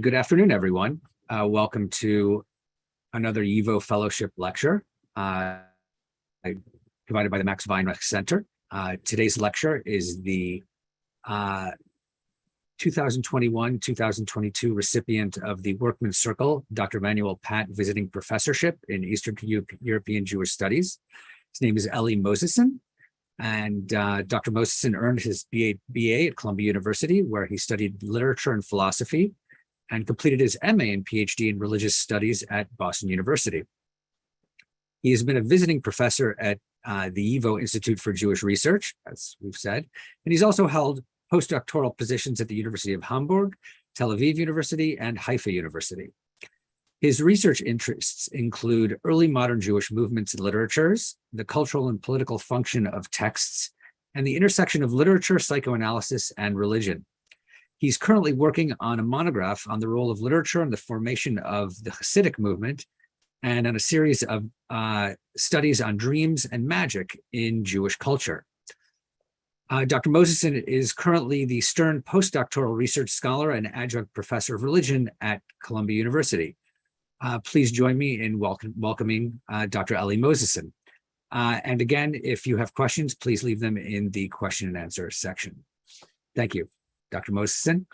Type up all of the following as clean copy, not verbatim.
Good afternoon, everyone. Welcome to another YIVO Fellowship lecture provided by the Max Weinreich Center. Today's lecture is the 2021-2022 recipient of the Workman Circle, Dr. Manuel Pat Visiting Professorship in Eastern European Jewish Studies. His name is Elly Moseson, and Dr. Moseson earned his BA at Columbia University, where he studied literature and philosophy, and completed his MA and PhD in religious studies at Boston University. He has been a visiting professor at the YIVO Institute for Jewish Research, as we've said, and he's also held postdoctoral positions at the University of Hamburg, Tel Aviv University, and Haifa University. His research interests include early modern Jewish movements and literatures, the cultural and political function of texts, and the intersection of literature, psychoanalysis, and religion. He's currently working on a monograph on the role of literature in the formation of the Hasidic movement and on a series of studies on dreams and magic in Jewish culture. Dr. Moseson is currently the Stern Postdoctoral Research Scholar and Adjunct Professor of Religion at Columbia University. Please join me in welcoming Dr. Elly Moseson. And again, if you have questions, please leave them in the question and answer section. Thank you. Dr. Moseson.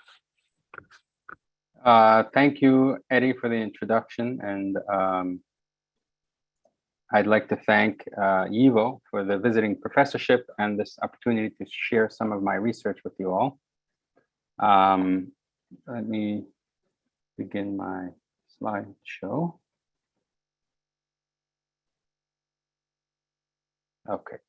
Thank you, Eddie, for the introduction. And I'd like to thank YIVO for the visiting professorship and this opportunity to share some of my research with you all. Let me begin my slideshow. Okay.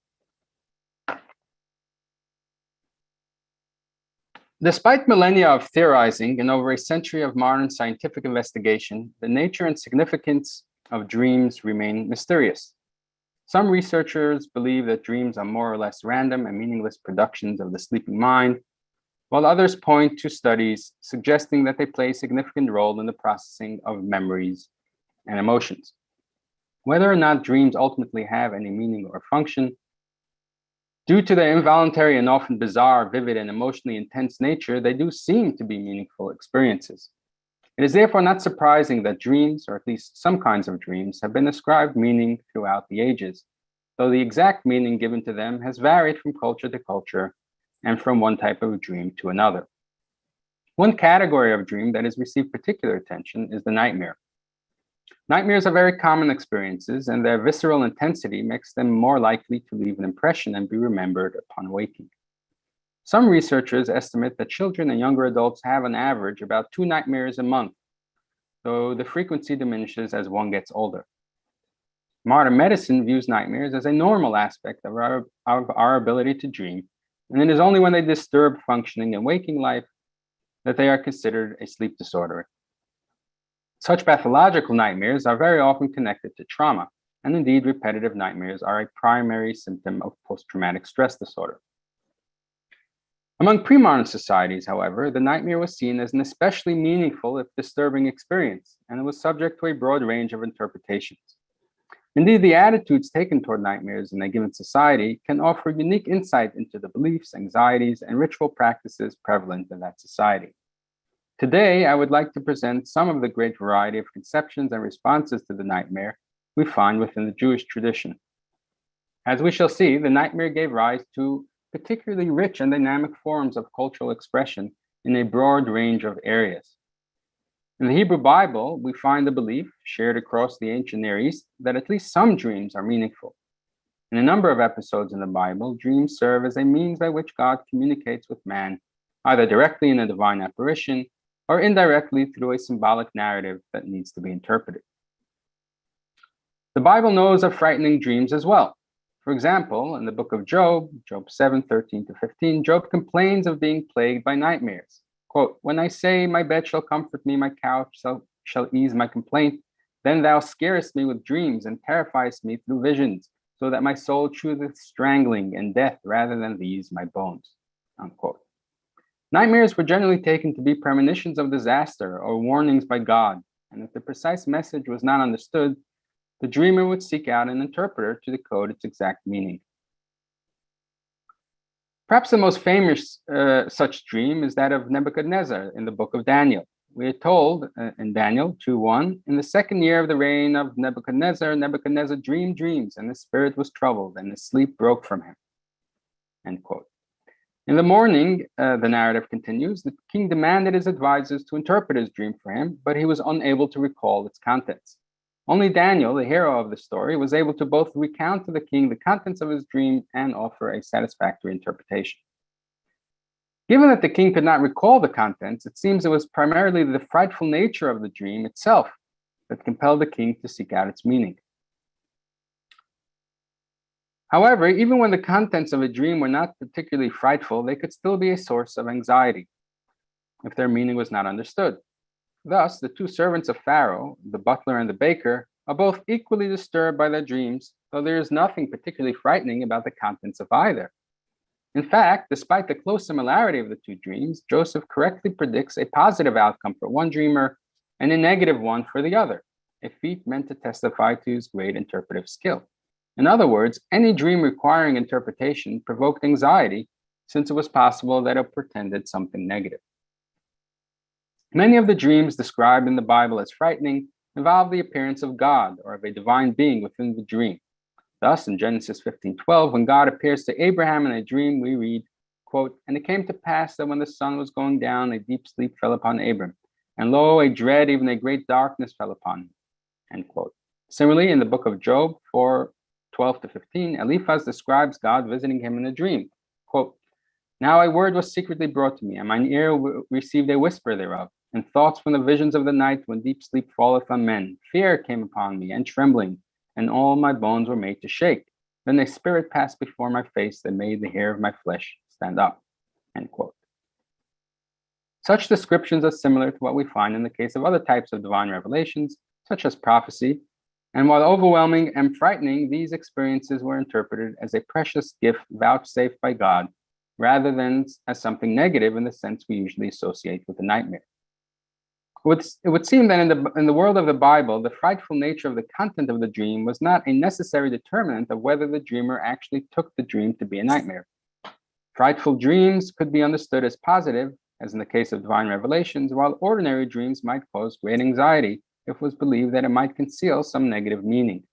Despite millennia of theorizing and over a century of modern scientific investigation, the nature and significance of dreams remain mysterious. Some researchers believe that dreams are more or less random and meaningless productions of the sleeping mind, while others point to studies suggesting that they play a significant role in the processing of memories and emotions. Whether or not dreams ultimately have any meaning or function, due to their involuntary and often bizarre, vivid, and emotionally intense nature, they do seem to be meaningful experiences. It is therefore not surprising that dreams, or at least some kinds of dreams, have been ascribed meaning throughout the ages, though the exact meaning given to them has varied from culture to culture and from one type of dream to another. One category of dream that has received particular attention is the nightmare. Nightmares are very common experiences, and their visceral intensity makes them more likely to leave an impression and be remembered upon waking. Some researchers estimate that children and younger adults have on average about 2 nightmares a month, though the frequency diminishes as one gets older. Modern medicine views nightmares as a normal aspect of our ability to dream, and it is only when they disturb functioning in waking life that they are considered a sleep disorder. Such pathological nightmares are very often connected to trauma, and indeed repetitive nightmares are a primary symptom of post-traumatic stress disorder. Among pre-modern societies, however, the nightmare was seen as an especially meaningful if disturbing experience, and it was subject to a broad range of interpretations. Indeed, the attitudes taken toward nightmares in a given society can offer unique insight into the beliefs, anxieties, and ritual practices prevalent in that society. Today, I would like to present some of the great variety of conceptions and responses to the nightmare we find within the Jewish tradition. As we shall see, the nightmare gave rise to particularly rich and dynamic forms of cultural expression in a broad range of areas. In the Hebrew Bible, we find the belief, shared across the ancient Near East, that at least some dreams are meaningful. In a number of episodes in the Bible, dreams serve as a means by which God communicates with man, either directly in a divine apparition or indirectly through a symbolic narrative that needs to be interpreted. The Bible knows of frightening dreams as well. For example, in the book of Job, Job 7:13-15, Job complains of being plagued by nightmares. Quote, "When I say, my bed shall comfort me, my couch shall ease my complaint, then thou scarest me with dreams and terrifiest me through visions, so that my soul chooseth strangling and death rather than these my bones." Unquote. Nightmares were generally taken to be premonitions of disaster or warnings by God, and if the precise message was not understood, the dreamer would seek out an interpreter to decode its exact meaning. Perhaps the most famous such dream is that of Nebuchadnezzar in the book of Daniel. we are told in Daniel 2:1, in the second year of the reign of Nebuchadnezzar, Nebuchadnezzar dreamed dreams, and his spirit was troubled, and his sleep broke from him. End quote. In the morning, the narrative continues, the king demanded his advisors to interpret his dream for him, but he was unable to recall its contents. Only Daniel, the hero of the story, was able to both recount to the king the contents of his dream and offer a satisfactory interpretation. Given that the king could not recall the contents, it seems it was primarily the frightful nature of the dream itself that compelled the king to seek out its meaning. However, even when the contents of a dream were not particularly frightful, they could still be a source of anxiety if their meaning was not understood. Thus, the two servants of Pharaoh, the butler and the baker, are both equally disturbed by their dreams, though there is nothing particularly frightening about the contents of either. In fact, despite the close similarity of the two dreams, Joseph correctly predicts a positive outcome for one dreamer and a negative one for the other, a feat meant to testify to his great interpretive skill. In other words, any dream requiring interpretation provoked anxiety, since it was possible that it portended something negative. Many of the dreams described in the Bible as frightening involve the appearance of God or of a divine being within the dream. Thus, in Genesis 15:12, when God appears to Abraham in a dream, we read, quote, and it came to pass that when the sun was going down, a deep sleep fell upon Abram, and lo, a dread, even a great darkness fell upon him, end quote. Similarly, in the book of Job 4:12-15, Eliphaz describes God visiting him in a dream, quote, now a word was secretly brought to me, and mine ear received a whisper thereof, and thoughts from the visions of the night when deep sleep falleth on men. Fear came upon me, and trembling, and all my bones were made to shake. Then a spirit passed before my face that made the hair of my flesh stand up, end quote. Such descriptions are similar to what we find in the case of other types of divine revelations, such as prophecy, and while overwhelming and frightening, these experiences were interpreted as a precious gift vouchsafed by God, rather than as something negative in the sense we usually associate with a nightmare. It would seem that in the world of the Bible, the frightful nature of the content of the dream was not a necessary determinant of whether the dreamer actually took the dream to be a nightmare. Frightful dreams could be understood as positive, as in the case of divine revelations, while ordinary dreams might cause great anxiety if it was believed that it might conceal some negative meaning.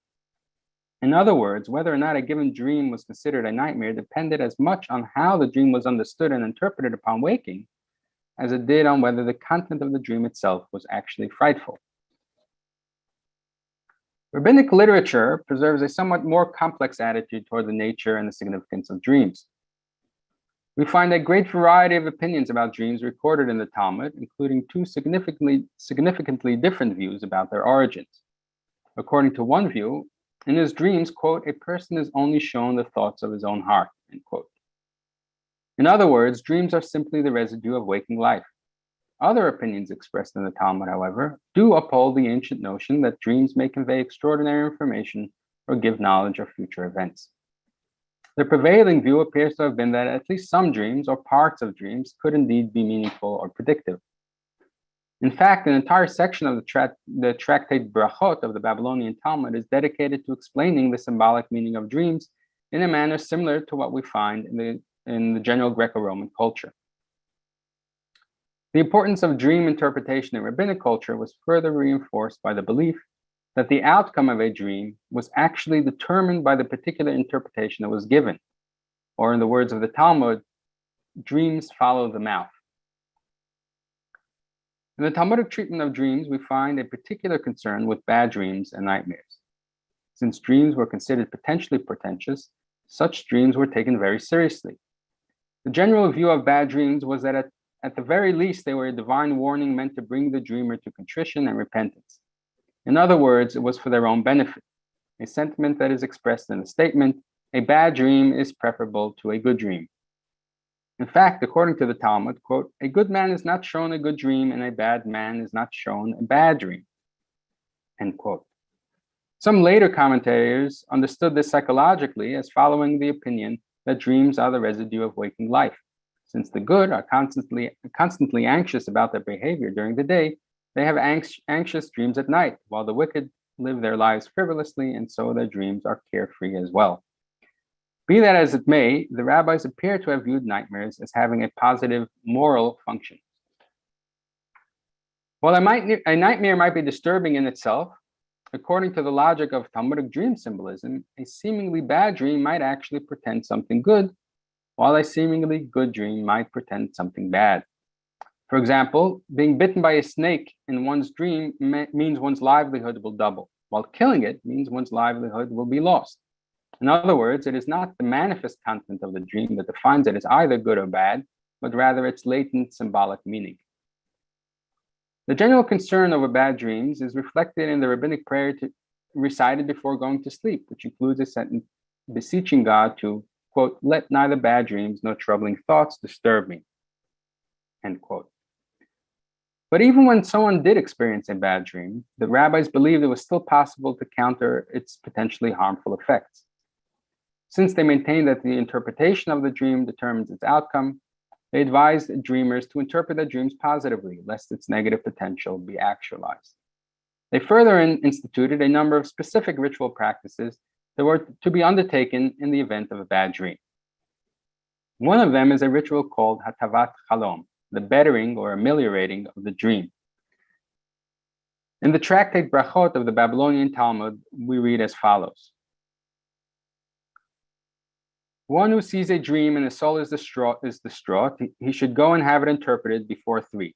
In other words, whether or not a given dream was considered a nightmare depended as much on how the dream was understood and interpreted upon waking as it did on whether the content of the dream itself was actually frightful. Rabbinic literature preserves a somewhat more complex attitude toward the nature and the significance of dreams. We find a great variety of opinions about dreams recorded in the Talmud, including two significantly different views about their origins. According to one view, in his dreams, quote, a person is only shown the thoughts of his own heart, end quote. In other words, dreams are simply the residue of waking life. Other opinions expressed in the Talmud, however, do uphold the ancient notion that dreams may convey extraordinary information or give knowledge of future events. The prevailing view appears to have been that at least some dreams or parts of dreams could indeed be meaningful or predictive. In fact, an entire section of the tractate Brachot of the Babylonian Talmud is dedicated to explaining the symbolic meaning of dreams in a manner similar to what we find in the general Greco-Roman culture. The importance of dream interpretation in rabbinic culture was further reinforced by the belief that the outcome of a dream was actually determined by the particular interpretation that was given, or in the words of the Talmud, dreams follow the mouth. In the Talmudic treatment of dreams, we find a particular concern with bad dreams and nightmares. Since dreams were considered potentially portentous, such dreams were taken very seriously. The general view of bad dreams was that at the very least, they were a divine warning meant to bring the dreamer to contrition and repentance. In other words, it was for their own benefit, a sentiment that is expressed in the statement, a bad dream is preferable to a good dream. In fact, according to the Talmud, quote, a good man is not shown a good dream and a bad man is not shown a bad dream, end quote. Some later commentators understood this psychologically as following the opinion that dreams are the residue of waking life. Since the good are constantly anxious about their behavior during the day, they have anxious dreams at night, while the wicked live their lives frivolously, and so their dreams are carefree as well. Be that as it may, the rabbis appear to have viewed nightmares as having a positive moral function. While a nightmare might be disturbing in itself, according to the logic of Talmudic dream symbolism, a seemingly bad dream might actually portend something good, while a seemingly good dream might portend something bad. For example, being bitten by a snake in one's dream means one's livelihood will double, while killing it means one's livelihood will be lost. In other words, it is not the manifest content of the dream that defines it as either good or bad, but rather its latent symbolic meaning. The general concern over bad dreams is reflected in the rabbinic prayer recited before going to sleep, which includes a sentence beseeching God to, quote, let neither bad dreams nor troubling thoughts disturb me, end quote. But even when someone did experience a bad dream, the rabbis believed it was still possible to counter its potentially harmful effects. Since they maintained that the interpretation of the dream determines its outcome, they advised dreamers to interpret their dreams positively, lest its negative potential be actualized. They further instituted a number of specific ritual practices that were to be undertaken in the event of a bad dream. One of them is a ritual called hatavat chalom, the bettering or ameliorating of the dream. In the tractate Brachot of the Babylonian Talmud, we read as follows. One who sees a dream and his soul is distraught, he should go and have it interpreted before 3.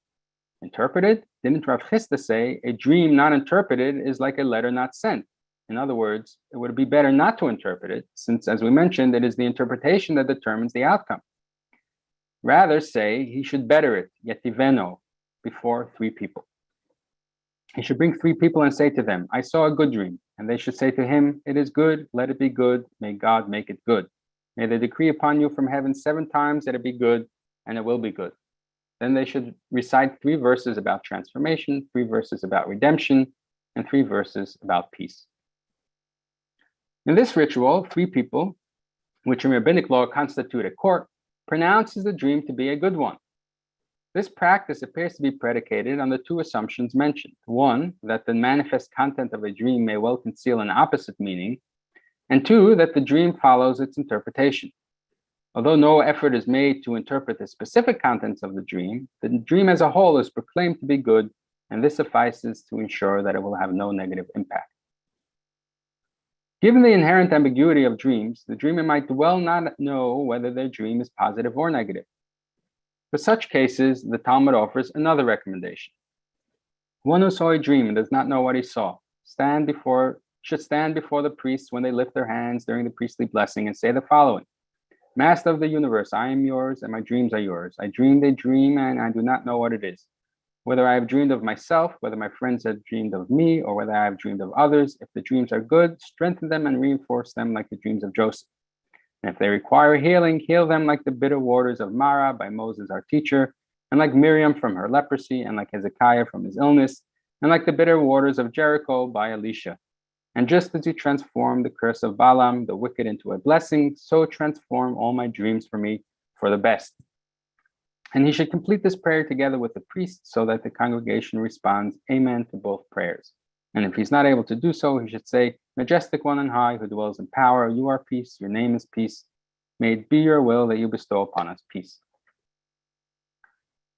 Interpreted? Didn't Rav Chisda say a dream not interpreted is like a letter not sent? In other words, it would be better not to interpret it, since, as we mentioned, it is the interpretation that determines the outcome. Rather say he should better it, yetiveno, before 3 people. He should bring 3 people and say to them, I saw a good dream. And they should say to him, it is good, let it be good, may God make it good. May they decree upon you from heaven 7 times that it be good, and it will be good. Then they should recite 3 verses about transformation, 3 verses about redemption, and 3 verses about peace. In this ritual, 3 people, which in rabbinic law constitute a court, pronounces the dream to be a good one. This practice appears to be predicated on the 2 assumptions mentioned. 1, that the manifest content of a dream may well conceal an opposite meaning, and 2, that the dream follows its interpretation. Although no effort is made to interpret the specific contents of the dream as a whole is proclaimed to be good, and this suffices to ensure that it will have no negative impact. Given the inherent ambiguity of dreams, the dreamer might well not know whether their dream is positive or negative. For such cases, the Talmud offers another recommendation. One who saw a dream and does not know what he saw should stand before the priests when they lift their hands during the priestly blessing and say the following. Master of the universe, I am yours and my dreams are yours. I dreamed a dream and I do not know what it is. Whether I have dreamed of myself, whether my friends have dreamed of me, or whether I have dreamed of others, if the dreams are good, strengthen them and reinforce them like the dreams of Joseph. And if they require healing, heal them like the bitter waters of Mara by Moses, our teacher, and like Miriam from her leprosy, and like Hezekiah from his illness, and like the bitter waters of Jericho by Elisha. And just as you transformed the curse of Balaam, the wicked, into a blessing, so transform all my dreams for me for the best. And he should complete this prayer together with the priest so that the congregation responds amen to both prayers. And if he's not able to do so, he should say, Majestic one on high, who dwells in power, you are peace, your name is peace. May it be your will that you bestow upon us peace.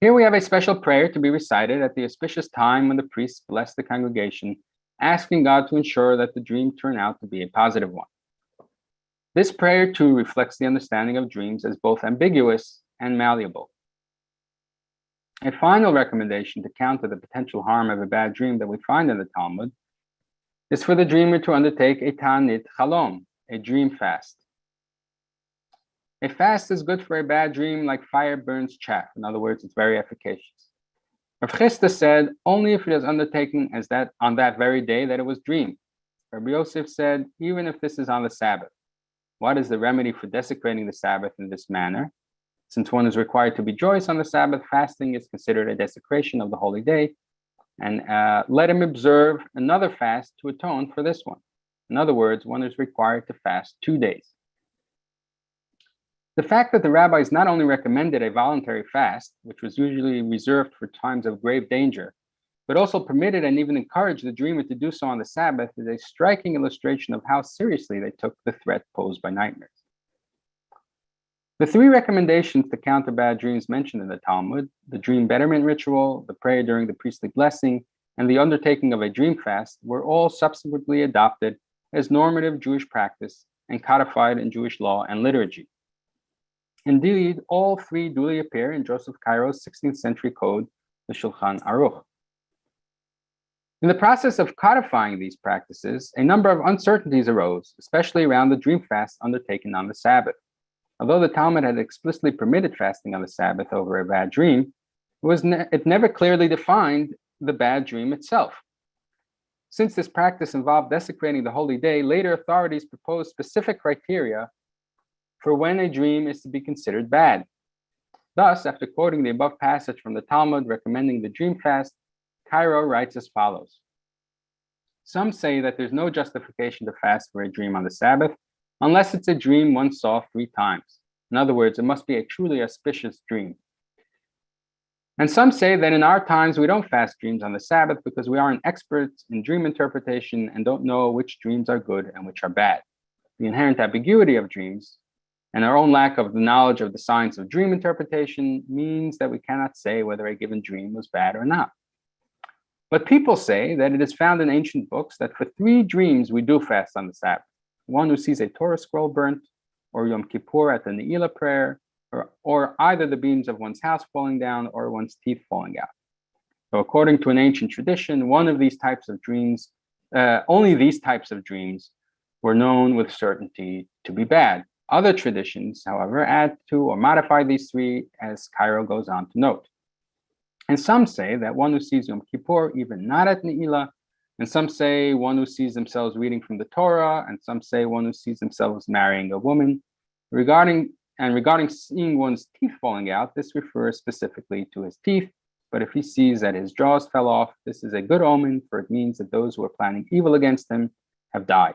Here we have a special prayer to be recited at the auspicious time when the priests bless the congregation, asking God to ensure that the dream turn out to be a positive one. This prayer too reflects the understanding of dreams as both ambiguous and malleable. A final recommendation to counter the potential harm of a bad dream that we find in the Talmud is for the dreamer to undertake a ta'anit chalom, a dream fast. A fast is good for a bad dream like fire burns chaff. In other words, it's very efficacious. Rav Chisda said only if it is undertaken as that on that very day that it was dreamed. Rabbi Yosef said even if this is on the Sabbath. What is the remedy for desecrating the Sabbath in this manner? Since one is required to be joyous on the Sabbath, fasting is considered a desecration of the holy day, and let him observe another fast to atone for this one. In other words, one is required to fast 2 days. The fact that the rabbis not only recommended a voluntary fast, which was usually reserved for times of grave danger, but also permitted and even encouraged the dreamer to do so on the Sabbath is a striking illustration of how seriously they took the threat posed by nightmares. The three recommendations to counter bad dreams mentioned in the Talmud, the dream betterment ritual, the prayer during the priestly blessing, and the undertaking of a dream fast, were all subsequently adopted as normative Jewish practice and codified in Jewish law and liturgy. Indeed, all three duly appear in Joseph Cairo's 16th century code, the Shulchan Aruch. In the process of codifying these practices, a number of uncertainties arose, especially around the dream fast undertaken on the Sabbath. Although the Talmud had explicitly permitted fasting on the Sabbath over a bad dream, it never clearly defined the bad dream itself. Since this practice involved desecrating the holy day, later authorities proposed specific criteria for when a dream is to be considered bad. Thus, after quoting the above passage from the Talmud recommending the dream fast, Cairo writes as follows. Some say that there's no justification to fast for a dream on the Sabbath unless it's a dream one saw 3 times. In other words, it must be a truly auspicious dream. And some say that in our times we don't fast dreams on the Sabbath because we aren't experts in dream interpretation and don't know which dreams are good and which are bad. The inherent ambiguity of dreams and our own lack of the knowledge of the science of dream interpretation means that we cannot say whether a given dream was bad or not. But people say that it is found in ancient books that for 3 dreams we do fast on the Sabbath. One who sees a Torah scroll burnt, or Yom Kippur at the Ne'ilah prayer, or either the beams of one's house falling down or one's teeth falling out. So according to an ancient tradition, one of these types of dreams, only these types of dreams were known with certainty to be bad. Other traditions, however, add to or modify these 3, as Cairo goes on to note. And some say that one who sees Yom Kippur, even not at Ne'ilah, and some say one who sees themselves reading from the Torah, and some say one who sees themselves marrying a woman. Regarding seeing one's teeth falling out, this refers specifically to his teeth, but if he sees that his jaws fell off, this is a good omen, for it means that those who are planning evil against him have died.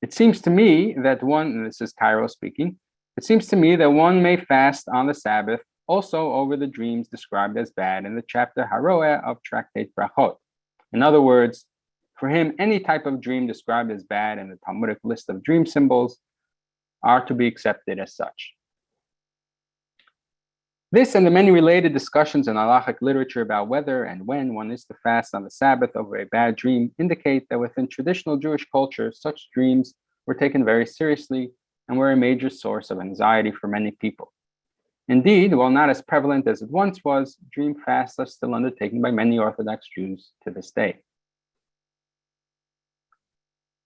It seems to me that and this is Cairo speaking, it seems to me that one may fast on the Sabbath also over the dreams described as bad in the chapter Haroeh of Tractate Brachot. In other words, for him, any type of dream described as bad in the Talmudic list of dream symbols are to be accepted as such. This and the many related discussions in halakhic literature about whether and when one is to fast on the Sabbath over a bad dream indicate that within traditional Jewish culture, such dreams were taken very seriously and were a major source of anxiety for many people. Indeed, while not as prevalent as it once was, dream fasts are still undertaken by many Orthodox Jews to this day.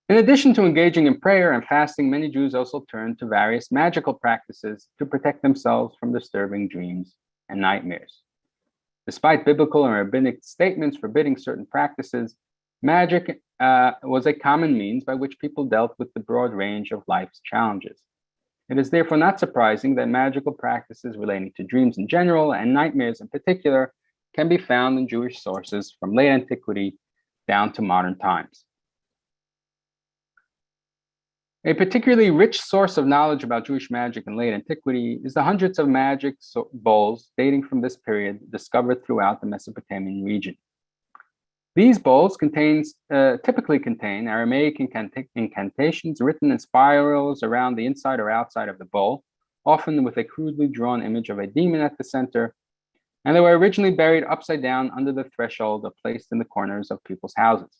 In addition to engaging in prayer and fasting, many Jews also turn to various magical practices to protect themselves from disturbing dreams and nightmares. Despite biblical and rabbinic statements forbidding certain practices, magic was a common means by which people dealt with the broad range of life's challenges. It is therefore not surprising that magical practices relating to dreams in general and nightmares in particular can be found in Jewish sources from late antiquity down to modern times. A particularly rich source of knowledge about Jewish magic in late antiquity is the hundreds of magic bowls dating from this period discovered throughout the Mesopotamian region. These bowls typically contain Aramaic incantations written in spirals around the inside or outside of the bowl, often with a crudely drawn image of a demon at the center, and they were originally buried upside down under the threshold or placed in the corners of people's houses.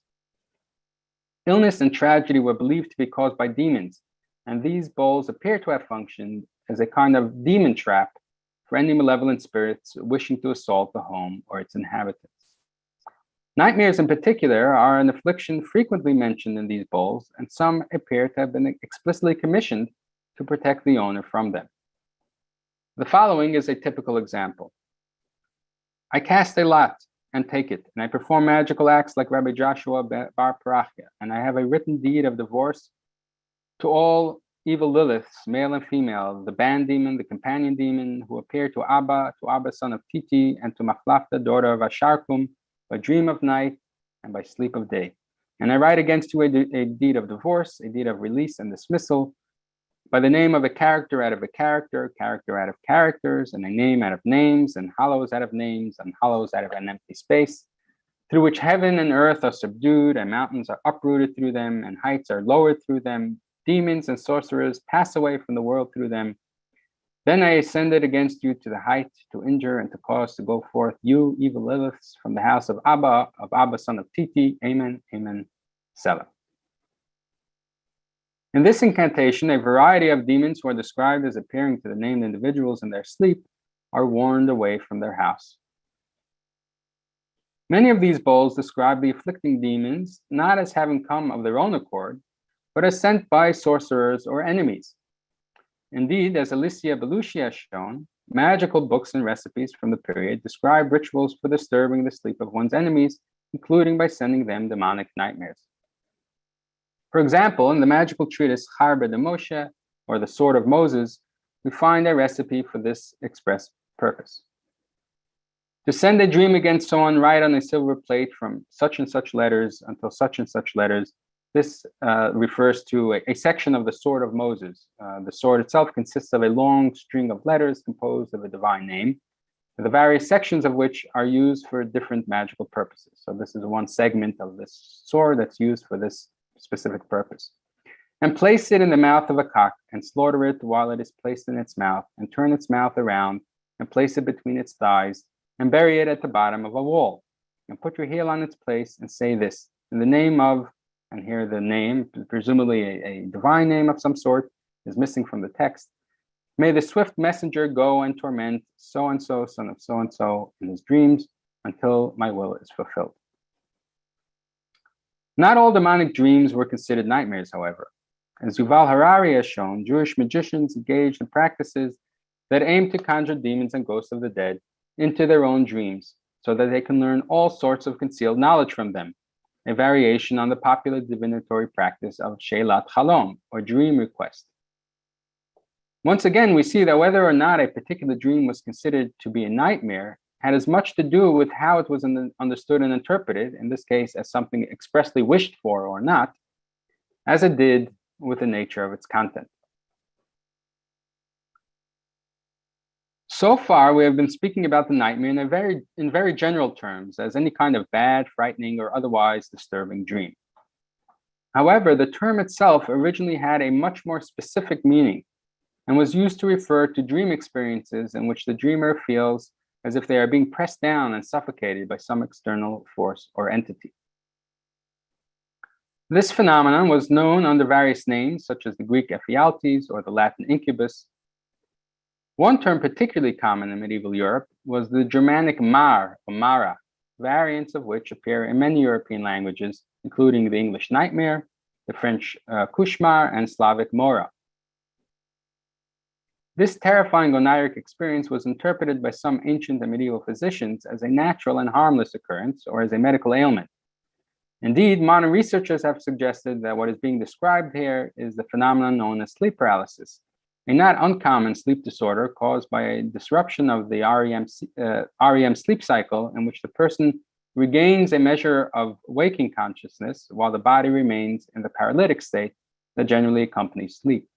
Illness and tragedy were believed to be caused by demons, and these bowls appear to have functioned as a kind of demon trap for any malevolent spirits wishing to assault the home or its inhabitants. Nightmares in particular are an affliction frequently mentioned in these bowls, and some appear to have been explicitly commissioned to protect the owner from them. The following is a typical example. I cast a lot and take it, and I perform magical acts like Rabbi Joshua bar Parachia, and I have a written deed of divorce to all evil Liliths, male and female, the band demon, the companion demon, who appear to Abba son of Titi, and to Machlafta, daughter of Asharkum, by dream of night and by sleep of day. And I write against you a deed of divorce, a deed of release and dismissal, by the name of a character out of a character out of characters, and a name out of names, and hollows out of names, and hollows out of an empty space, through which heaven and earth are subdued, and mountains are uprooted through them, and heights are lowered through them. Demons and sorcerers pass away from the world through them, Then I ascended against you to the height, to injure and to cause to go forth you, evil Liliths, from the house of Abba, son of Titi. Amen, amen, Selah. In this incantation, a variety of demons who are described as appearing to the named individuals in their sleep are warned away from their house. Many of these bowls describe the afflicting demons not as having come of their own accord, but as sent by sorcerers or enemies. Indeed, as Alicia Belushi has shown, magical books and recipes from the period describe rituals for disturbing the sleep of one's enemies, including by sending them demonic nightmares. For example, in the magical treatise Harbe de Moshe, or the Sword of Moses, we find a recipe for this express purpose. To send a dream against someone, write on a silver plate from such and such letters until such and such letters. This refers to a section of the Sword of Moses. The sword itself consists of a long string of letters composed of a divine name, the various sections of which are used for different magical purposes. So this is one segment of this sword that's used for this specific purpose. And place it in the mouth of a cock and slaughter it while it is placed in its mouth, and turn its mouth around and place it between its thighs and bury it at the bottom of a wall. And put your heel on its place and say this, in the name of, and here the name, presumably a divine name of some sort, is missing from the text. May the swift messenger go and torment so-and-so, son of so-and-so, in his dreams until my will is fulfilled. Not all demonic dreams were considered nightmares, however. As Yuval Harari has shown, Jewish magicians engaged in practices that aim to conjure demons and ghosts of the dead into their own dreams so that they can learn all sorts of concealed knowledge from them, a variation on the popular divinatory practice of Sheilat Chalom, or dream request. Once again, we see that whether or not a particular dream was considered to be a nightmare had as much to do with how it was understood and interpreted, in this case as something expressly wished for or not, as it did with the nature of its content. So far, we have been speaking about the nightmare in very general terms, as any kind of bad, frightening, or otherwise disturbing dream. However, the term itself originally had a much more specific meaning and was used to refer to dream experiences in which the dreamer feels as if they are being pressed down and suffocated by some external force or entity. This phenomenon was known under various names, such as the Greek Ephialtes or the Latin incubus. One term particularly common in medieval Europe was the Germanic mar or mara, variants of which appear in many European languages, including the English nightmare, the French cauchemar, and Slavic mora. This terrifying oniric experience was interpreted by some ancient and medieval physicians as a natural and harmless occurrence or as a medical ailment. Indeed, modern researchers have suggested that what is being described here is the phenomenon known as sleep paralysis, a not uncommon sleep disorder caused by a disruption of the REM sleep cycle in which the person regains a measure of waking consciousness while the body remains in the paralytic state that generally accompanies sleep.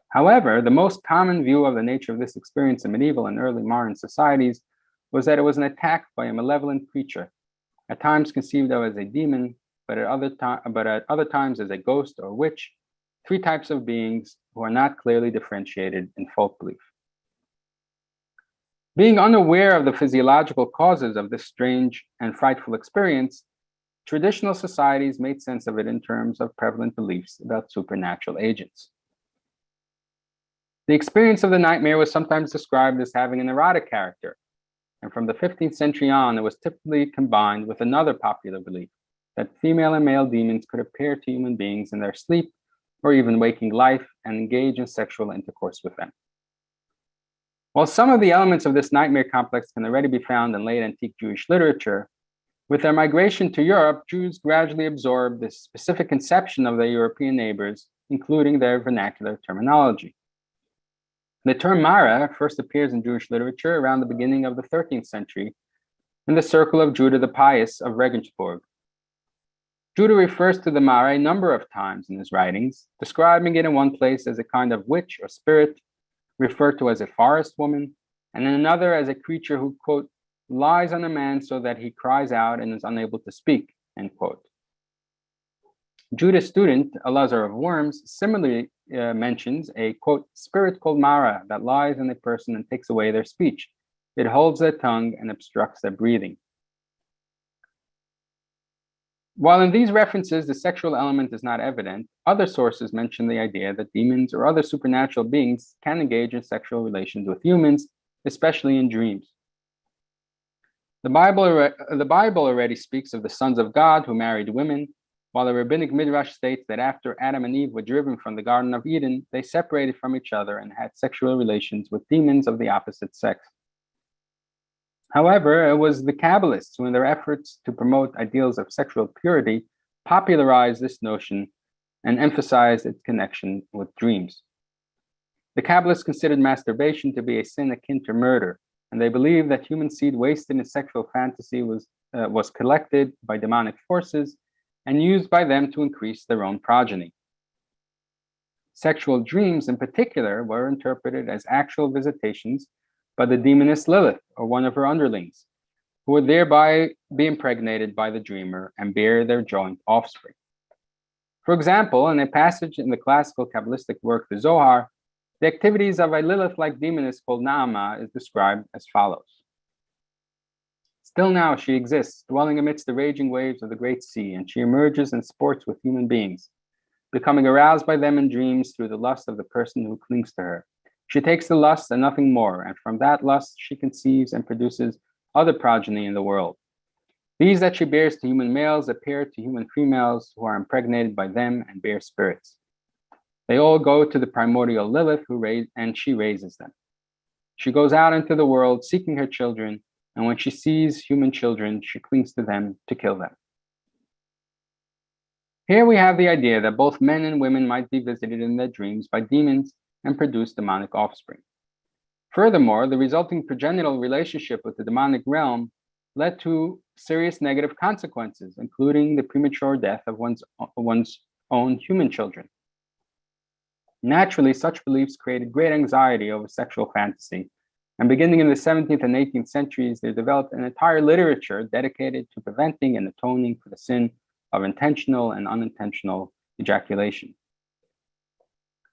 However, the most common view of the nature of this experience in medieval and early modern societies was that it was an attack by a malevolent creature, at times conceived of as a demon, but at other times as a ghost or witch, three types of beings who are not clearly differentiated in folk belief. Being unaware of the physiological causes of this strange and frightful experience, traditional societies made sense of it in terms of prevalent beliefs about supernatural agents. The experience of the nightmare was sometimes described as having an erotic character, and from the 15th century on, it was typically combined with another popular belief that female and male demons could appear to human beings in their sleep or even waking life and engage in sexual intercourse with them. While some of the elements of this nightmare complex can already be found in late antique Jewish literature, with their migration to Europe, Jews gradually absorbed this specific conception of their European neighbors, including their vernacular terminology. The term Mara first appears in Jewish literature around the beginning of the 13th century in the circle of Judah the Pious of Regensburg. Judah refers to the Mara a number of times in his writings, describing it in one place as a kind of witch or spirit, referred to as a forest woman, and in another as a creature who, quote, lies on a man so that he cries out and is unable to speak, end quote. Judah's student, Elazar of Worms, similarly mentions a, quote, spirit called Mara that lies in a person and takes away their speech. It holds their tongue and obstructs their breathing. While in these references the sexual element is not evident, other sources mention the idea that demons or other supernatural beings can engage in sexual relations with humans, especially in dreams. The Bible already speaks of the sons of God who married women, while the rabbinic midrash states that after Adam and Eve were driven from the Garden of Eden, they separated from each other and had sexual relations with demons of the opposite sex. However, it was the Kabbalists who, in their efforts to promote ideals of sexual purity, popularized this notion and emphasized its connection with dreams. The Kabbalists considered masturbation to be a sin akin to murder, and they believed that human seed wasted in sexual fantasy was collected by demonic forces and used by them to increase their own progeny. Sexual dreams, in particular, were interpreted as actual visitations by the demoness Lilith, or one of her underlings, who would thereby be impregnated by the dreamer and bear their joint offspring. For example, in a passage in the classical Kabbalistic work, the Zohar, the activities of a Lilith-like demoness called Naamah is described as follows. Still now she exists, dwelling amidst the raging waves of the great sea, and she emerges and sports with human beings, becoming aroused by them in dreams through the lust of the person who clings to her. She takes the lust and nothing more, and from that lust she conceives and produces other progeny in the world. These that she bears to human males appear to human females who are impregnated by them and bear spirits. They all go to the primordial Lilith, and she raises them. She goes out into the world seeking her children, and when she sees human children, she clings to them to kill them. Here we have the idea that both men and women might be visited in their dreams by demons and produce demonic offspring. Furthermore, the resulting progenital relationship with the demonic realm led to serious negative consequences, including the premature death of one's own human children. Naturally, such beliefs created great anxiety over sexual fantasy, and beginning in the 17th and 18th centuries, they developed an entire literature dedicated to preventing and atoning for the sin of intentional and unintentional ejaculation.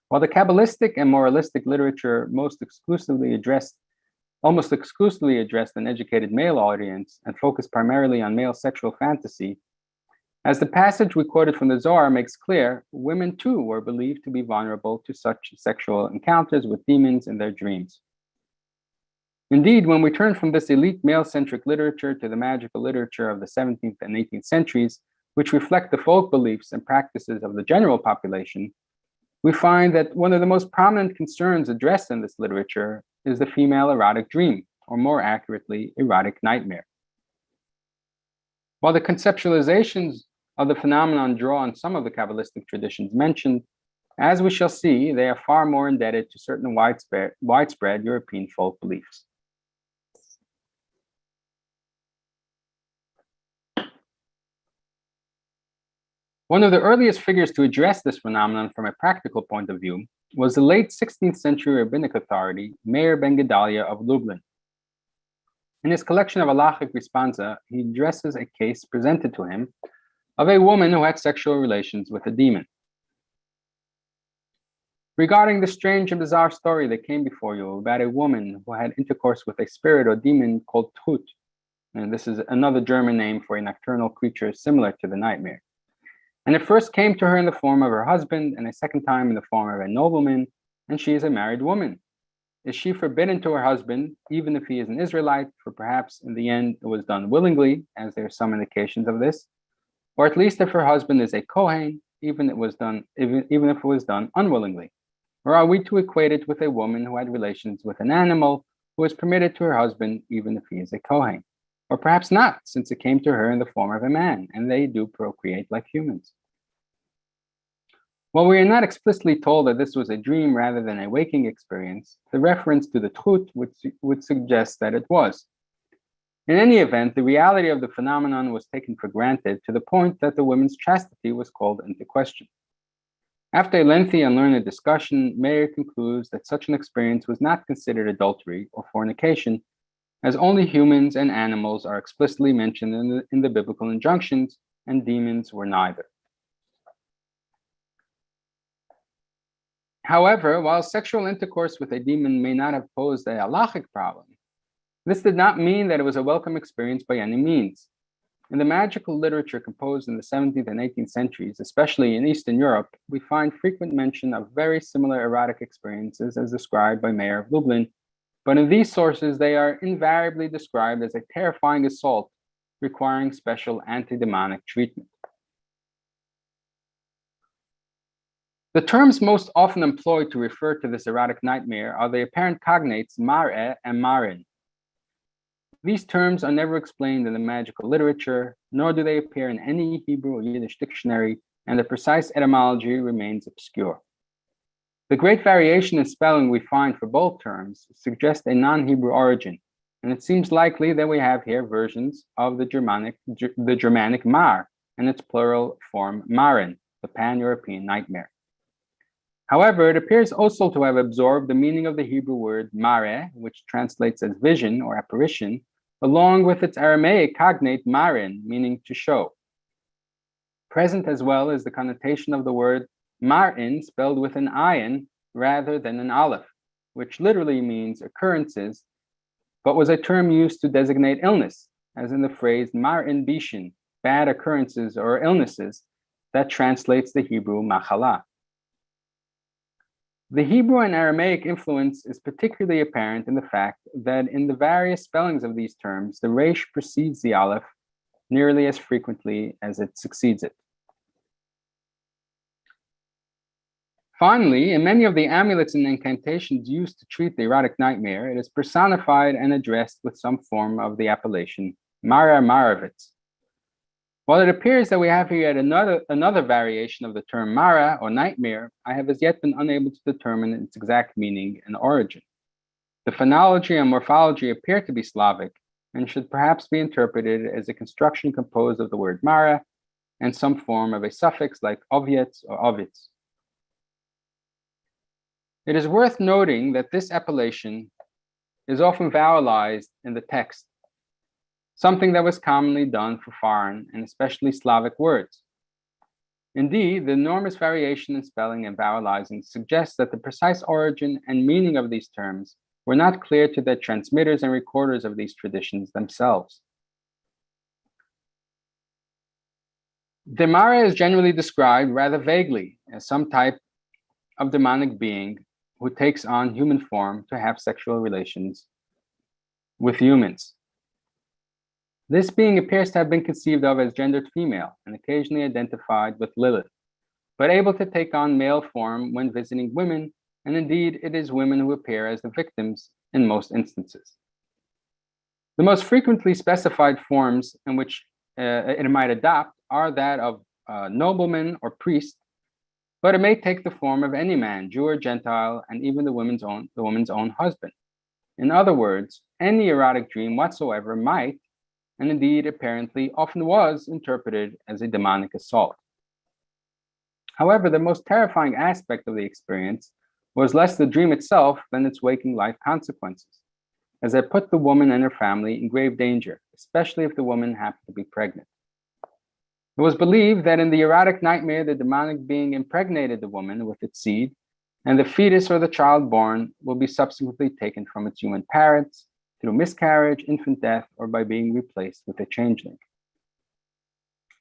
While the Kabbalistic and moralistic literature almost exclusively addressed an educated male audience and focused primarily on male sexual fantasy, as the passage we quoted from the Zohar makes clear, women too were believed to be vulnerable to such sexual encounters with demons in their dreams. Indeed, when we turn from this elite male-centric literature to the magical literature of the 17th and 18th centuries, which reflect the folk beliefs and practices of the general population, we find that one of the most prominent concerns addressed in this literature is the female erotic dream, or more accurately, erotic nightmare. While the conceptualizations of the phenomenon draw on some of the Kabbalistic traditions mentioned, as we shall see, they are far more indebted to certain widespread European folk beliefs. One of the earliest figures to address this phenomenon from a practical point of view was the late 16th century rabbinic authority, Meir ben Gedalia of Lublin. In his collection of halakhic responsa, he addresses a case presented to him of a woman who had sexual relations with a demon. Regarding the strange and bizarre story that came before you about a woman who had intercourse with a spirit or demon called Tut, and this is another German name for a nocturnal creature similar to the nightmare. And it first came to her in the form of her husband, and a second time in the form of a nobleman, and she is a married woman. Is she forbidden to her husband, even if he is an Israelite, for perhaps in the end it was done willingly, as there are some indications of this, or at least if her husband is a Kohen, even if it was done unwillingly? Or are we to equate it with a woman who had relations with an animal who is permitted to her husband, even if he is a Kohen? Or perhaps not, since it came to her in the form of a man, and they do procreate like humans. While we are not explicitly told that this was a dream rather than a waking experience, the reference to the Tut would suggest that it was. In any event, the reality of the phenomenon was taken for granted to the point that the woman's chastity was called into question. After a lengthy and learned discussion, Meir concludes that such an experience was not considered adultery or fornication, as only humans and animals are explicitly mentioned in the biblical injunctions, and demons were neither. However, while sexual intercourse with a demon may not have posed a halakhic problem, this did not mean that it was a welcome experience by any means. In the magical literature composed in the 17th and 18th centuries, especially in Eastern Europe, we find frequent mention of very similar erotic experiences as described by Mayer of Lublin, but in these sources, they are invariably described as a terrifying assault requiring special anti-demonic treatment. The terms most often employed to refer to this erotic nightmare are the apparent cognates mar'e and marin. These terms are never explained in the magical literature, nor do they appear in any Hebrew or Yiddish dictionary, and the precise etymology remains obscure. The great variation in spelling we find for both terms suggests a non-Hebrew origin, and it seems likely that we have here versions of the Germanic mar and its plural form marin, the pan-European nightmare. However, it appears also to have absorbed the meaning of the Hebrew word mare, which translates as vision or apparition, along with its Aramaic cognate marin, meaning to show. Present as well is the connotation of the word marin, spelled with an ayin rather than an aleph, which literally means occurrences, but was a term used to designate illness, as in the phrase marin bishin, bad occurrences or illnesses, that translates the Hebrew machala. The Hebrew and Aramaic influence is particularly apparent in the fact that in the various spellings of these terms, the resh precedes the aleph nearly as frequently as it succeeds it. Finally, in many of the amulets and incantations used to treat the erotic nightmare, it is personified and addressed with some form of the appellation Mara Maravitz. While it appears that we have here yet another variation of the term Mara or nightmare, I have as yet been unable to determine its exact meaning and origin. The phonology and morphology appear to be Slavic and should perhaps be interpreted as a construction composed of the word Mara and some form of a suffix like oviets or ovitz. It is worth noting that this appellation is often vowelized in the text, something that was commonly done for foreign and especially Slavic words. Indeed, the enormous variation in spelling and vowelizing suggests that the precise origin and meaning of these terms were not clear to the transmitters and recorders of these traditions themselves. The Mara is generally described rather vaguely as some type of demonic being who takes on human form to have sexual relations with humans. This being appears to have been conceived of as gendered female and occasionally identified with Lilith, but able to take on male form when visiting women, and indeed it is women who appear as the victims in most instances. The most frequently specified forms in which it might adopt are that of nobleman or priest, but it may take the form of any man, Jew or Gentile, and even the woman's own husband. In other words, any erotic dream whatsoever might, and indeed apparently often was, interpreted as a demonic assault. However, the most terrifying aspect of the experience was less the dream itself than its waking life consequences, as it put the woman and her family in grave danger, especially if the woman happened to be pregnant. It was believed that in the erotic nightmare, the demonic being impregnated the woman with its seed, and the fetus or the child born will be subsequently taken from its human parents through miscarriage, infant death, or by being replaced with a changeling.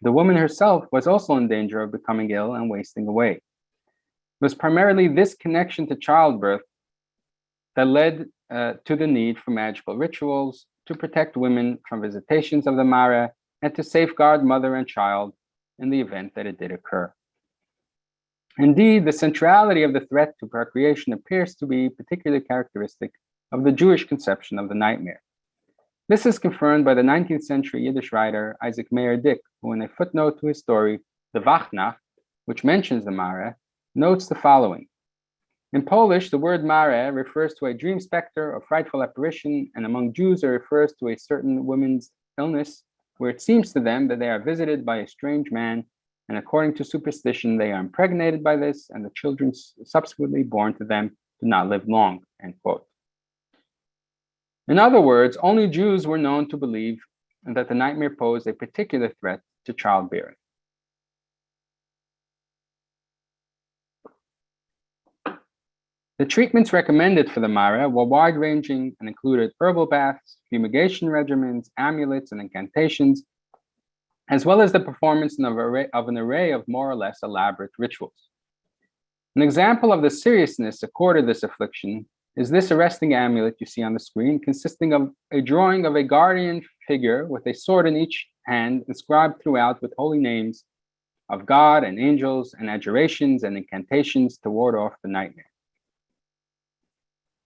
The woman herself was also in danger of becoming ill and wasting away. It was primarily this connection to childbirth that led to the need for magical rituals to protect women from visitations of the Mara and to safeguard mother and child in the event that it did occur. Indeed, the centrality of the threat to procreation appears to be particularly characteristic of the Jewish conception of the nightmare. This is confirmed by the 19th century Yiddish writer Isaac Mayer Dick, who in a footnote to his story, The Wachnacht, which mentions the Mara, notes the following. In Polish, the word Mara refers to a dream specter or frightful apparition, and among Jews it refers to a certain woman's illness, where it seems to them that they are visited by a strange man, and according to superstition, they are impregnated by this, and the children subsequently born to them do not live long, end quote. In other words, only Jews were known to believe that the nightmare posed a particular threat to childbearing. The treatments recommended for the Mara were wide-ranging and included herbal baths, fumigation regimens, amulets, and incantations, as well as the performance of an array of more or less elaborate rituals. An example of the seriousness accorded this affliction is this arresting amulet you see on the screen, consisting of a drawing of a guardian figure with a sword in each hand, inscribed throughout with holy names of God and angels and adjurations and incantations to ward off the nightmare.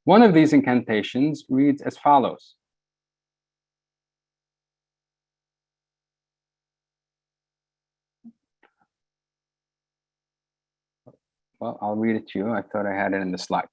One of these incantations reads as follows. Well, I'll read it to you. I thought I had it in the slide.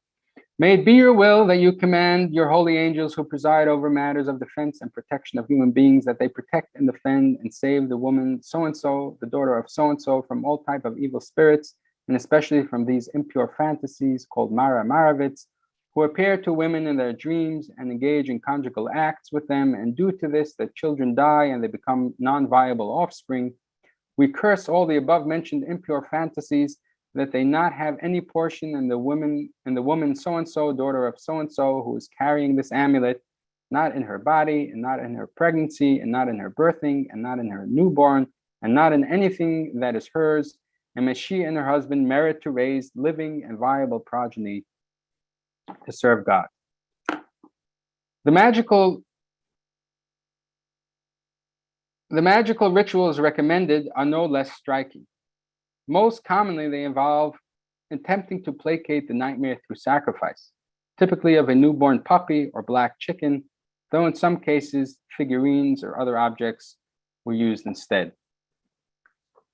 May it be your will that you command your holy angels who preside over matters of defense and protection of human beings, that they protect and defend and save the woman so-and-so, the daughter of so-and-so, from all type of evil spirits, and especially from these impure fantasies called maravits, who appear to women in their dreams and engage in conjugal acts with them, and due to this that children die and they become non-viable offspring. We curse all the above-mentioned impure fantasies, that they not have any portion in the woman so-and-so, daughter of so-and-so, who is carrying this amulet, not in her body, and not in her pregnancy, and not in her birthing, and not in her newborn, and not in anything that is hers, and may she and her husband merit to raise living and viable progeny to serve God. The magical rituals recommended are no less striking. Most commonly, they involve attempting to placate the nightmare through sacrifice, typically of a newborn puppy or black chicken, though in some cases, figurines or other objects were used instead.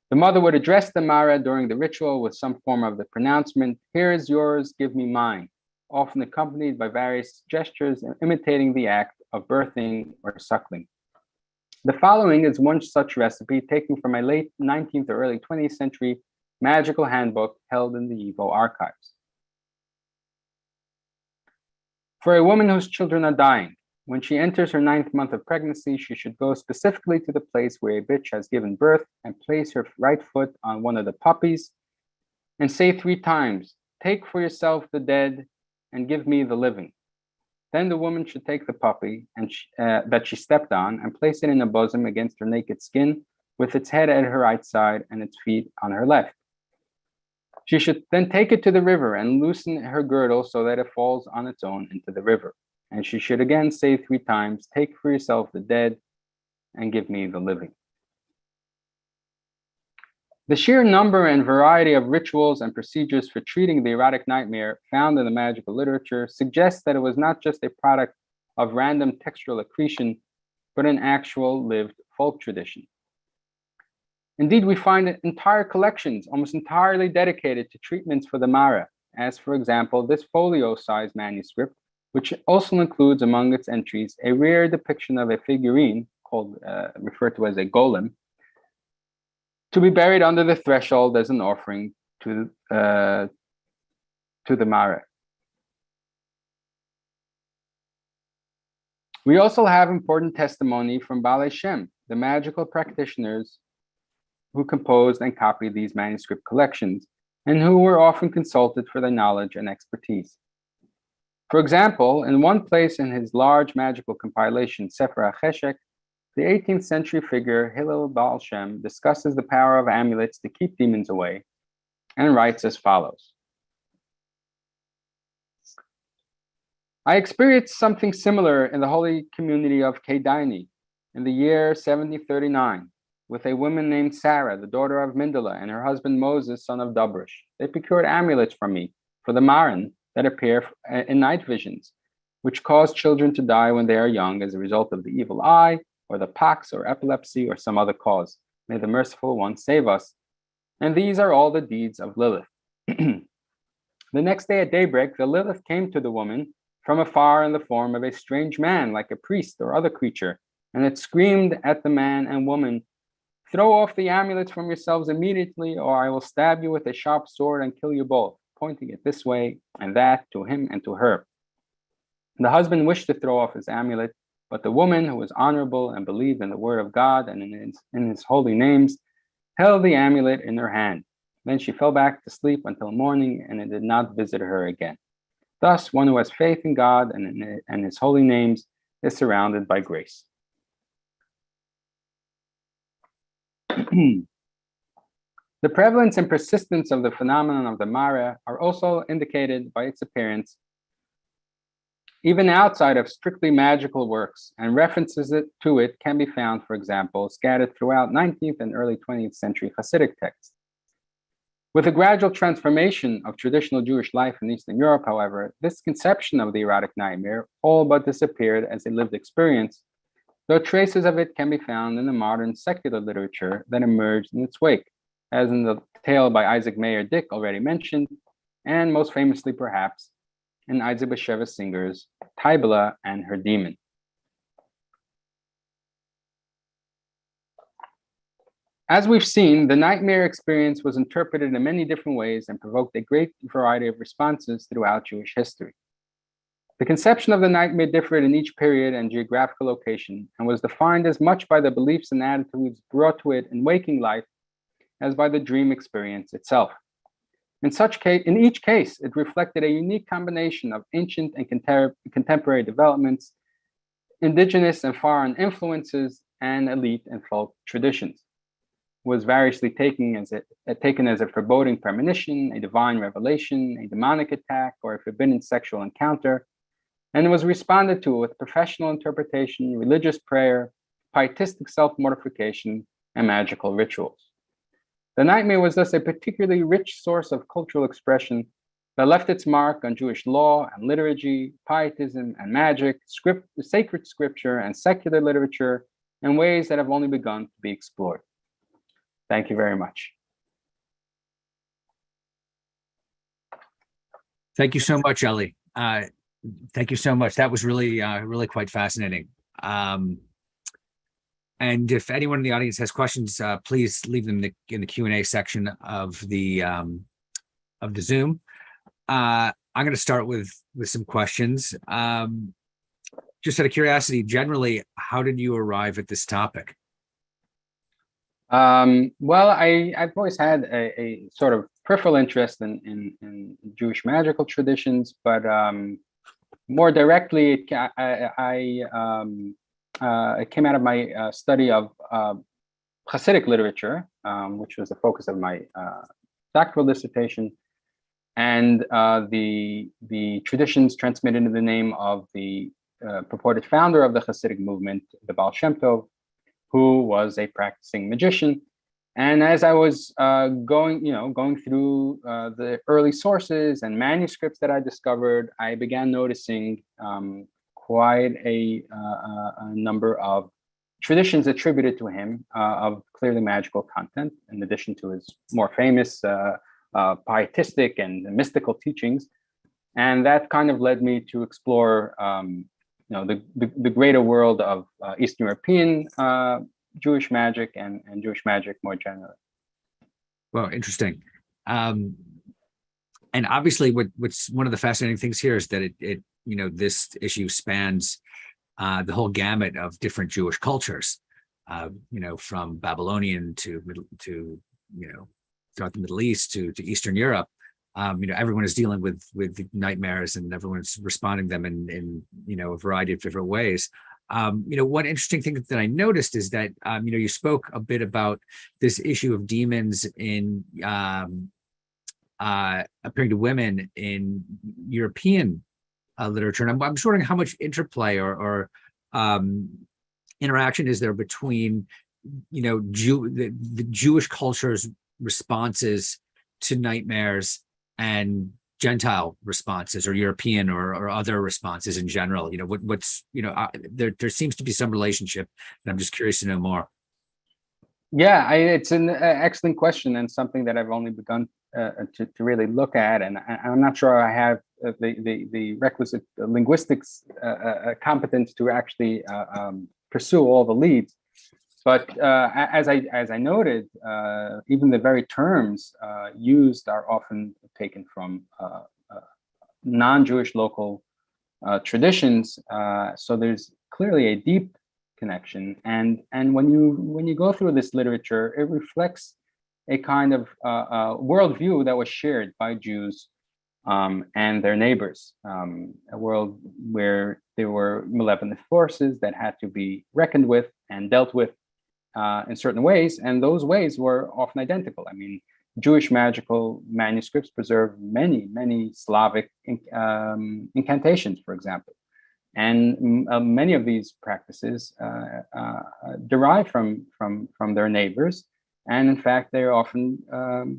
The mother would address the Mara during the ritual with some form of the pronouncement, "Here is yours, give me mine," often accompanied by various gestures imitating the act of birthing or suckling. The following is one such recipe taken from a late 19th or early 20th century magical handbook held in the Evo archives. For a woman whose children are dying, when she enters her 9th month of pregnancy, she should go specifically to the place where a bitch has given birth and place her right foot on one of the puppies and say 3 times, "Take for yourself the dead and give me the living." Then the woman should take the puppy that she stepped on and place it in a bosom against her naked skin, with its head at her right side and its feet on her left. She should then take it to the river and loosen her girdle so that it falls on its own into the river. And she should again say 3 times, "Take for yourself the dead and give me the living." The sheer number and variety of rituals and procedures for treating the erotic nightmare found in the magical literature suggests that it was not just a product of random textual accretion, but an actual lived folk tradition. Indeed, we find entire collections almost entirely dedicated to treatments for the Mara, as for example, this folio-sized manuscript, which also includes among its entries a rare depiction of a figurine referred to as a golem, to be buried under the threshold as an offering to the Mara. We also have important testimony from Balei Shem, the magical practitioners who composed and copied these manuscript collections, and who were often consulted for their knowledge and expertise. For example, in one place in his large magical compilation, Sefer HaCheshek, the 18th century figure Hillel Baal Shem discusses the power of amulets to keep demons away and writes as follows. I experienced something similar in the holy community of Kedaini in the year 7039 with a woman named Sarah, the daughter of Mindala, and her husband Moses, son of Dubrish. They procured amulets from me for the Maran that appear in night visions, which cause children to die when they are young as a result of the evil eye, or the pox, or epilepsy, or some other cause. May the merciful one save us. And these are all the deeds of Lilith. The next day at daybreak, the Lilith came to the woman from afar in the form of a strange man, like a priest or other creature, and it screamed at the man and woman, "Throw off the amulets from yourselves immediately, or I will stab you with a sharp sword and kill you both," pointing it this way and that to him and to her. The husband wished to throw off his amulet, but the woman, who was honorable and believed in the word of God and in his holy names, held the amulet in her hand. Then she fell back to sleep until morning, and it did not visit her again. Thus, one who has faith in God and his holy names is surrounded by grace. The prevalence and persistence of the phenomenon of the Mara are also indicated by its appearance even outside of strictly magical works, and references to it can be found, for example, scattered throughout 19th and early 20th century Hasidic texts. With the gradual transformation of traditional Jewish life in Eastern Europe, however, this conception of the erotic nightmare all but disappeared as a lived experience, though traces of it can be found in the modern secular literature that emerged in its wake, as in the tale by Isaac Mayer Dick already mentioned, and most famously perhaps in Isaac Bashevis Singer's Tybala and Her Demon. As we've seen, the nightmare experience was interpreted in many different ways and provoked a great variety of responses throughout Jewish history. The conception of the nightmare differed in each period and geographical location, and was defined as much by the beliefs and attitudes brought to it in waking life as by the dream experience itself. In each case, it reflected a unique combination of ancient and contemporary developments, indigenous and foreign influences, and elite and folk traditions. It was variously taken as a foreboding premonition, a divine revelation, a demonic attack, or a forbidden sexual encounter, and it was responded to with professional interpretation, religious prayer, pietistic self-mortification, and magical rituals. The nightmare was thus a particularly rich source of cultural expression that left its mark on Jewish law and liturgy, pietism and magic, sacred scripture and secular literature in ways that have only begun to be explored. Thank you very much. Thank you so much, Ellie. Thank you so much. That was really, really quite fascinating. And if anyone in the audience has questions, please leave them in the Q&A section of the Zoom. I'm going to start with some questions. Just out of curiosity, generally, how did you arrive at this topic? Well, I've always had a sort of peripheral interest in Jewish magical traditions, but more directly, it came out of my study of Hasidic literature, which was the focus of my doctoral dissertation, and the traditions transmitted in the name of the purported founder of the Hasidic movement, the Baal Shem Tov, who was a practicing magician. And as I was going through the early sources and manuscripts that I discovered, I began noticing quite a number of traditions attributed to him of clearly magical content, in addition to his more famous pietistic and mystical teachings. And that kind of led me to explore the greater world of Eastern European Jewish magic and Jewish magic more generally. Well, interesting. And obviously, what's one of the fascinating things here is that it this issue spans the whole gamut of different Jewish cultures, from Babylonian to throughout the Middle East to Eastern Europe. Everyone is dealing with nightmares, and everyone's responding them in a variety of different ways. One interesting thing that I noticed is that you spoke a bit about this issue of demons in appearing to women in European literature, and I'm just wondering how much interplay or interaction is there between the Jewish culture's responses to nightmares and Gentile responses, or European or other responses in general. There seems to be some relationship, and I'm just curious to know more. Yeah, it's an excellent question, and something that I've only begun to really look at, and I'm not sure I have the requisite linguistics competence to actually pursue all the leads. But as I noted, even the very terms used are often taken from non-Jewish local traditions. So there's clearly a deep connection, and when you go through this literature, it reflects a kind of worldview that was shared by Jews and their neighbors, a world where there were malevolent forces that had to be reckoned with and dealt with in certain ways, and those ways were often identical. I mean, Jewish magical manuscripts preserve many, many Slavic incantations, for example. And many of these practices derive from their neighbors, and in fact, they're often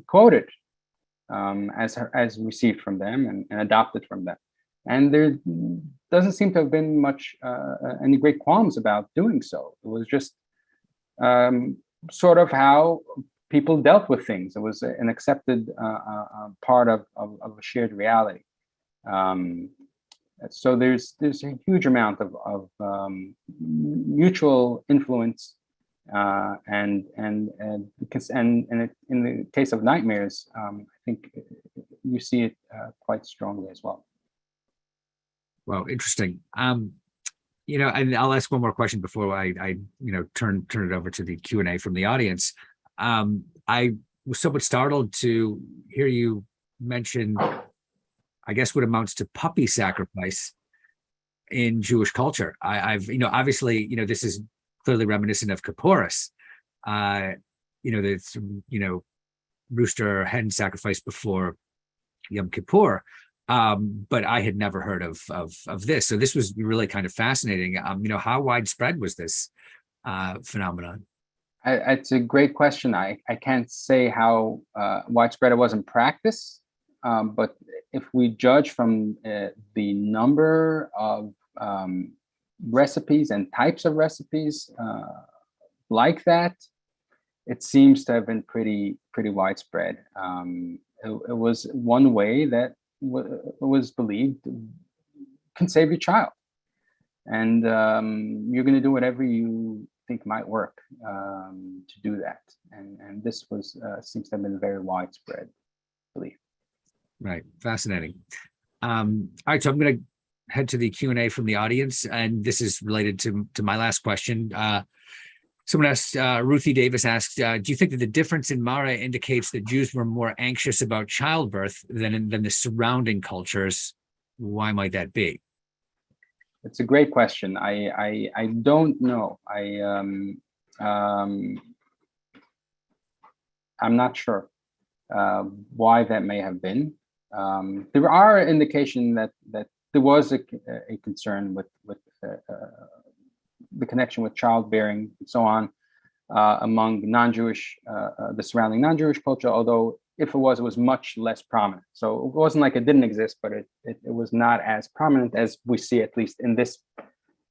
quoted as received from them and adopted from them. And there doesn't seem to have been much any great qualms about doing so. It was just sort of how people dealt with things. It was an accepted part of a shared reality. So there's a huge amount of mutual influence, and in the case of nightmares, I think you see it quite strongly as well. Wow, interesting. And I'll ask one more question before I turn it over to the Q&A from the audience. I was somewhat startled to hear you mention, I guess, what amounts to puppy sacrifice in Jewish culture. I've obviously, this is clearly reminiscent of Kippuris. The rooster or hen sacrifice before Yom Kippur. But I had never heard of this. So this was really kind of fascinating. How widespread was this phenomenon? It's a great question. I can't say how widespread it was in practice, but if we judge from the number of recipes and types of recipes like that, it seems to have been pretty widespread. It was one way that was believed can save your child, and you're going to do whatever you think might work to do that. And this was seems to have been a very widespread belief. Right. Fascinating. All right, so I'm going to head to the Q&A from the audience, and this is related to my last question. Someone asked, Ruthie Davis asked, do you think that the difference in Mara indicates that Jews were more anxious about childbirth than the surrounding cultures? Why might that be? It's a great question. I don't know. I'm not sure why that may have been. There are indications that there was a concern with the connection with childbearing and so on among non-Jewish, the surrounding non-Jewish culture, although if it was much less prominent. So it wasn't like it didn't exist, but it was not as prominent as we see, at least in this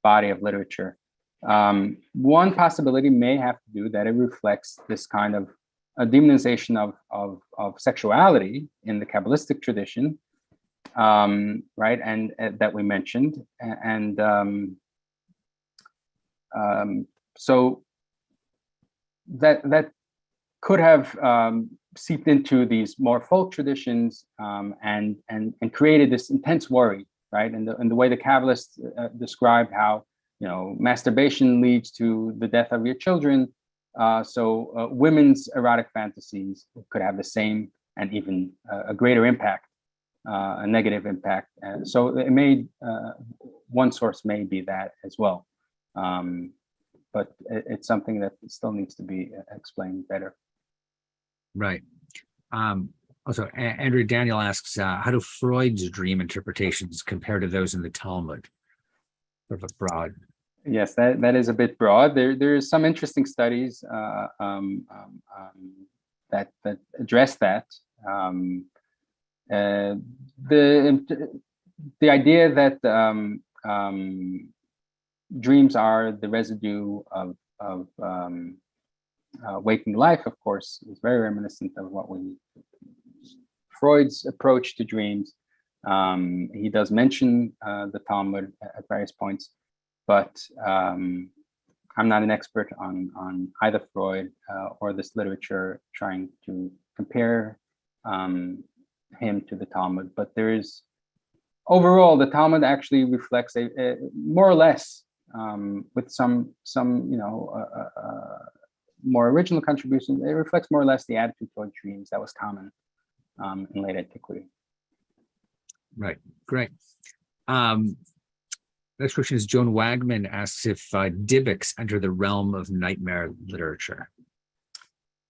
body of literature. One possibility may have to do that it reflects this kind of a demonization of sexuality in the Kabbalistic tradition, right, and that we mentioned, and so that could have seeped into these more folk traditions and created this intense worry, right? And the way the Kabbalists described how masturbation leads to the death of your children, so women's erotic fantasies could have the same and even a greater impact, a negative impact. So it made one source may be that as well. But it's something that still needs to be explained better. Right. Also, Andrew Daniel asks, how do Freud's dream interpretations compare to those in the Talmud? Sort of broad. Yes, that is a bit broad. There is some interesting studies that address that. The idea that dreams are the residue of waking life, of course, is very reminiscent of Freud's approach to dreams. He does mention the Talmud at various points, but I'm not an expert on either Freud or this literature trying to compare him to the Talmud. But there is, overall, the Talmud actually reflects a more or less, with some more original contributions, it reflects more or less the attitude toward dreams that was common in late antiquity. Right. Great. Next question is Joan Wagman asks if Dybbuk's enter the realm of nightmare literature.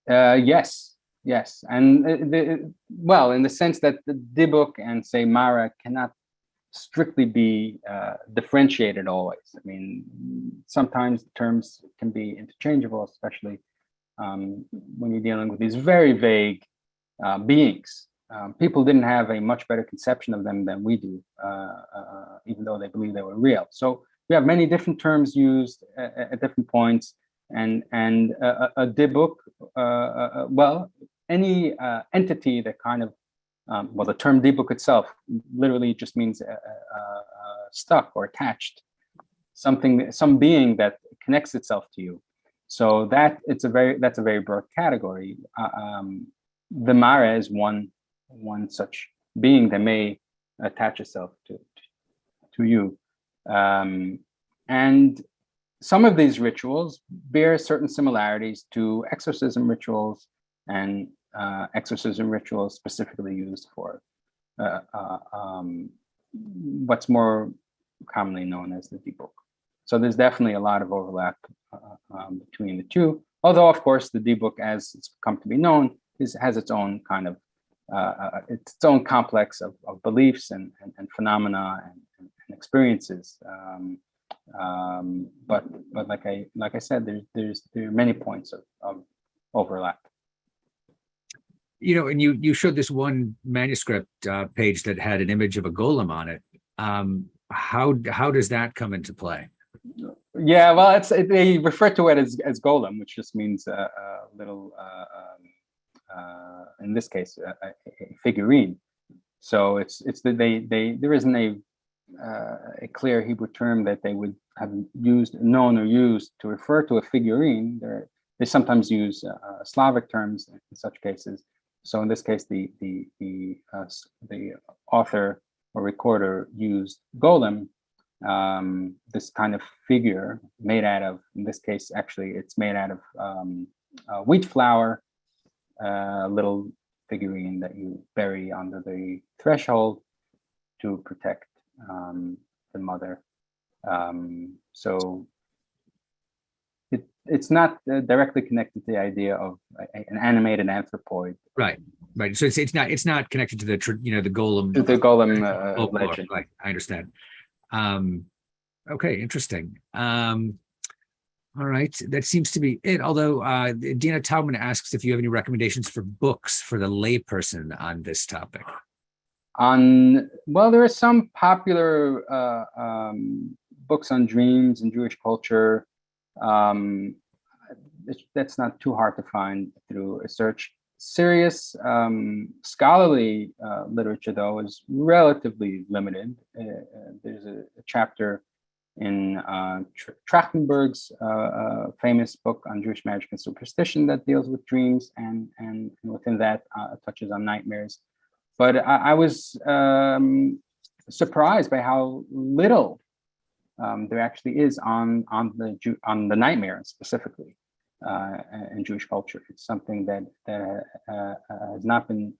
Yes, yes, and well, in the sense that the Dybbuk and say Mara cannot strictly be differentiated always. I mean, sometimes terms can be interchangeable, especially when you're dealing with these very vague beings. People didn't have a much better conception of them than we do, even though they believe they were real. So we have many different terms used at different points, and a Dybbuk, well, any entity that kind of, well, the term Dybbuk itself literally just means stuck or attached, something, some being that connects itself to you. So that's a very broad category. The Mara is one such being that may attach itself to you, and some of these rituals bear certain similarities to exorcism rituals, and exorcism rituals specifically used for what's more commonly known as the Dybbuk. So there's definitely a lot of overlap between the two. Although, of course, the Dybbuk, as it's come to be known, has its own kind of its own complex of beliefs and phenomena and experiences. But like I said, there are many points of overlap. You know, and you showed this one manuscript page that had an image of a golem on it. How does that come into play? Yeah, well, they refer to it as golem, which just means a little, in this case, a figurine. So there isn't a clear Hebrew term that they would have known or used to refer to a figurine. They sometimes use Slavic terms in such cases. So in this case, the author or recorder used golem, this kind of figure made out of, in this case, actually, it's made out of wheat flour, a little figurine that you bury under the threshold to protect the mother. So it's not directly connected to the idea of an animated anthropoid. Right. So it's not connected to the the golem. To the golem legend. Right. I understand. Okay, interesting. All right, that seems to be it. Although Dina Taubman asks if you have any recommendations for books for the layperson on this topic. Well, there are some popular books on dreams and Jewish culture. That's not too hard to find through a search. Serious scholarly literature, though, is relatively limited. There's a chapter in Trachtenberg's famous book on Jewish magic and superstition that deals with dreams, and within that touches on nightmares. But I was surprised by how little there actually is on the nightmare specifically in Jewish culture. It's something that has not been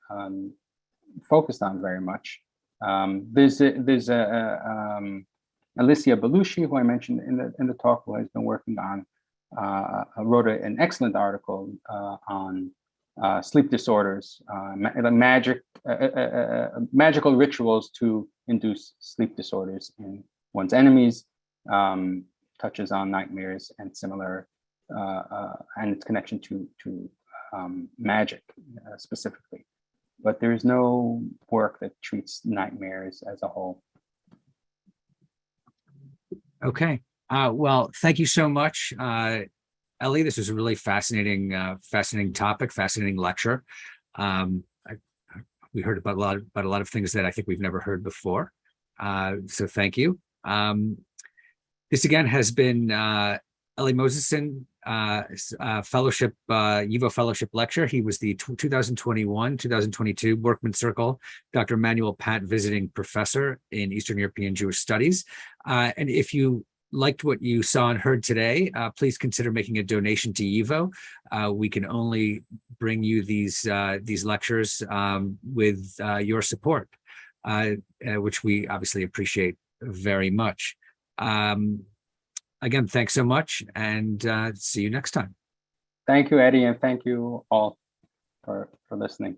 focused on very much. There's Alicia Belushi, who I mentioned in the talk, who has been working on wrote an excellent article on sleep disorders, magical rituals to induce sleep disorders in one's enemies, touches on nightmares and similar, and its connection to magic specifically. But there is no work that treats nightmares as a whole. Okay. Well, thank you so much, Ellie. This was a really fascinating topic, fascinating lecture. We heard about a lot of things that I think we've never heard before. So thank you. This again has been Elly Moseson fellowship, YIVO fellowship lecture. He was the 2021-2022 Workman Circle Dr. Manuel Pat visiting professor in Eastern European Jewish Studies. And if you liked what you saw and heard today, please consider making a donation to YIVO. We can only bring you these lectures with your support. which we obviously appreciate very much. Again, thanks so much, and see you next time. Thank you, Eddie, and thank you all for listening.